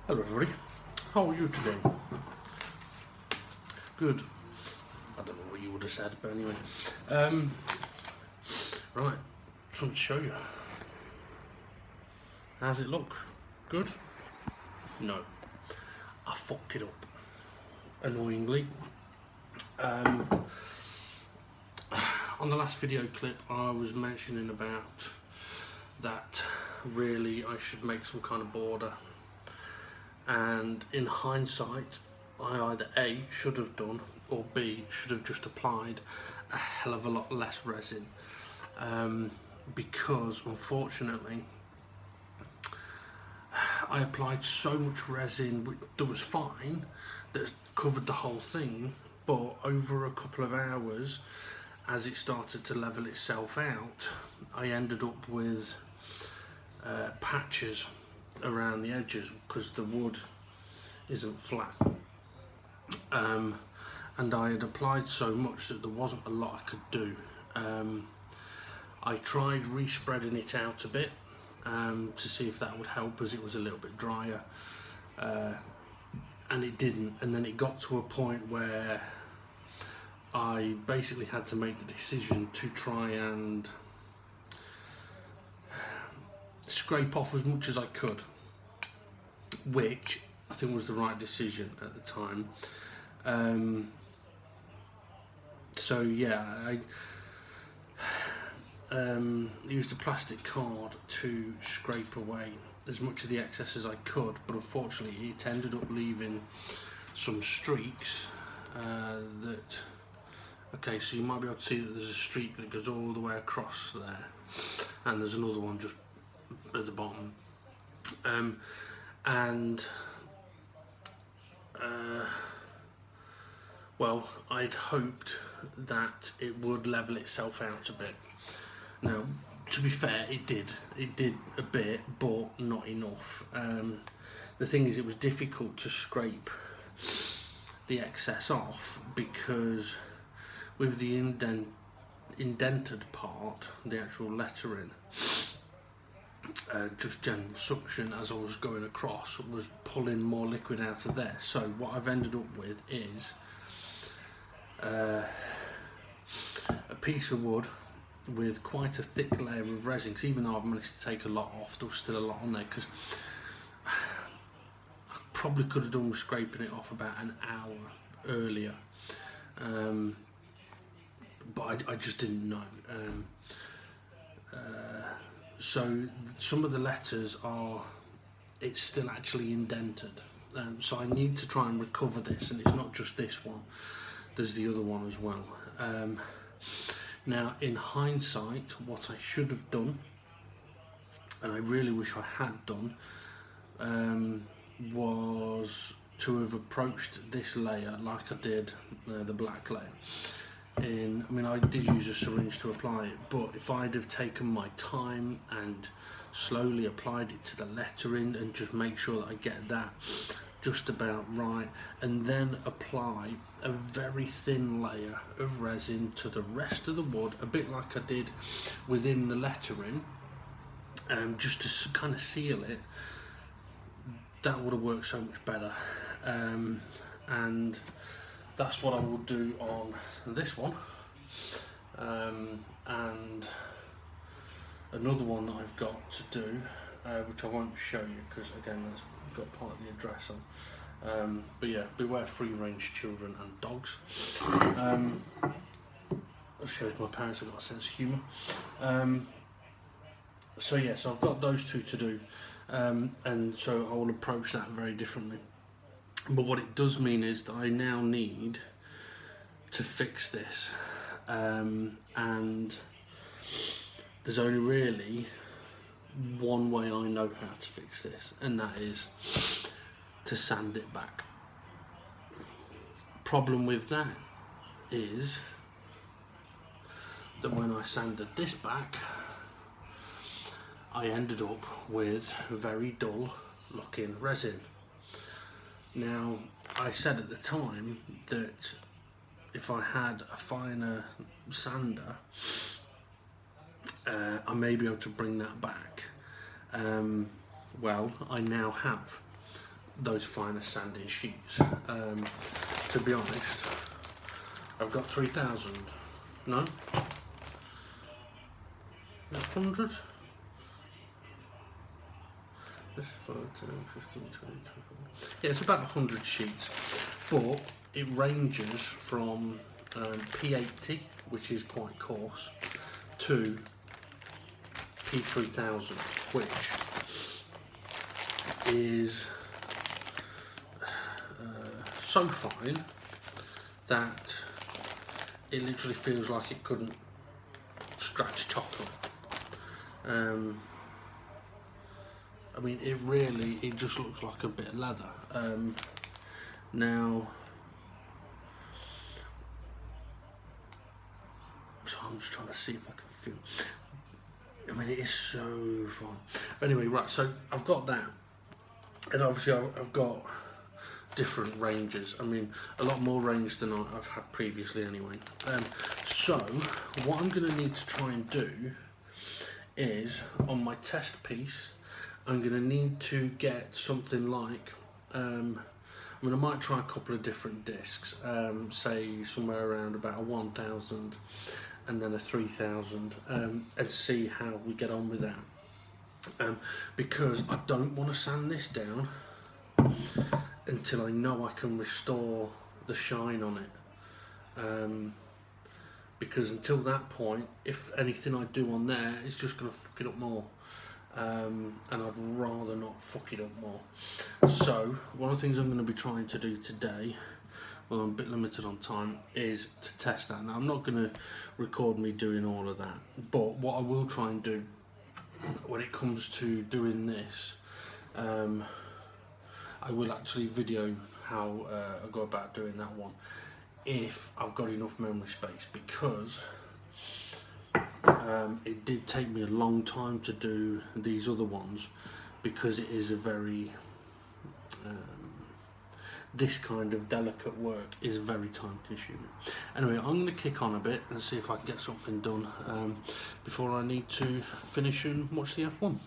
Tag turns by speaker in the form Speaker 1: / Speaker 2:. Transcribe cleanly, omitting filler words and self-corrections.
Speaker 1: Hello everybody, how are you today? Good. I don't know what you would have said, but anyway. Right, something to show you. How's it look? Good? No. I fucked it up. Annoyingly. On the last video clip I was mentioning about that really I should make some kind of border, and in hindsight I either A, should have done, or B, should have just applied a hell of a lot less resin, because unfortunately I applied so much resin that was fine, that covered the whole thing, but over a couple of hours, as it started to level itself out, I ended up with patches around the edges because the wood isn't flat, and I had applied so much that there wasn't a lot I could do. I tried respreading it out a bit to see if that would help, as it was a little bit drier, and it didn't. And then it got to a point where I basically had to make the decision to try and scrape off as much as I could, which I think was the right decision at the time. So yeah, I used a plastic card to scrape away as much of the excess as I could, but unfortunately it ended up leaving some streaks that, okay, so you might be able to see that there's a streak that goes all the way across there, and there's another one just at the bottom, well, I'd hoped that it would level itself out a bit. Now, to be fair, it did a bit, but not enough. The thing is, it was difficult to scrape the excess off because with the indented part, the actual lettering, just general suction as I was going across was pulling more liquid out of there. So what I've ended up with is a piece of wood with quite a thick layer of resin, because even though I've managed to take a lot off, there was still a lot on there, because I probably could have done with scraping it off about an hour earlier, but I just didn't know. So some of the letters it's still actually indented, so I need to try and recover this, and it's not just this one, there's the other one as well. Now, in hindsight, what I should have done, and I really wish I had done, was to have approached this layer like I did the black layer. I mean, I did use a syringe to apply it, but if I'd have taken my time and slowly applied it to the lettering and just make sure that I get that just about right, and then apply a very thin layer of resin to the rest of the wood, a bit like I did within the lettering, just to kind of seal it, that would have worked so much better. And that's what I will do on this one, and another one that I've got to do, which I won't show you because again that's got part of the address on, but yeah, beware free range children and dogs. It shows my parents have got a sense of humour. So yeah, so I've got those two to do, and so I will approach that very differently. But what it does mean is that I now need to fix this, and there's only really one way I know how to fix this, and that is to sand it back. Problem with that is that when I sanded this back, I ended up with very dull looking resin. Now, I said at the time that if I had a finer sander, I may be able to bring that back. Well, I now have. those finer sanding sheets. To be honest, I've got 3,000. No? 100? This is 5, 10, 15, 20, 25. Yeah, it's about 100 sheets, but it ranges from P80, which is quite coarse, to P3000, which is so fine that it literally feels like it couldn't scratch chocolate. I mean, it just looks like a bit of leather. Now, so I'm just trying to see if I can feel. I mean, it is so fun. Anyway, right, so I've got that, and obviously I've got different ranges. I mean, a lot more range than I've had previously anyway. So what I'm going to need to try and do is, on my test piece, I'm going to need to get something like, I mean, I might try a couple of different discs, say somewhere around about a 1,000 and then a 3,000, and see how we get on with that. Because I don't want to sand this down until I know I can restore the shine on it. Because until that point, if anything I do on there, it's just going to fuck it up more. And I'd rather not fuck it up more. So one of the things I'm going to be trying to do today, well, I'm a bit limited on time, is to test that. Now, I'm not going to record me doing all of that, but what I will try and do when it comes to doing this, I will actually video how I go about doing that one, if I've got enough memory space, because it did take me a long time to do these other ones, because it is a very this kind of delicate work is very time consuming. Anyway, I'm going to kick on a bit and see if I can get something done before I need to finish and watch the F1.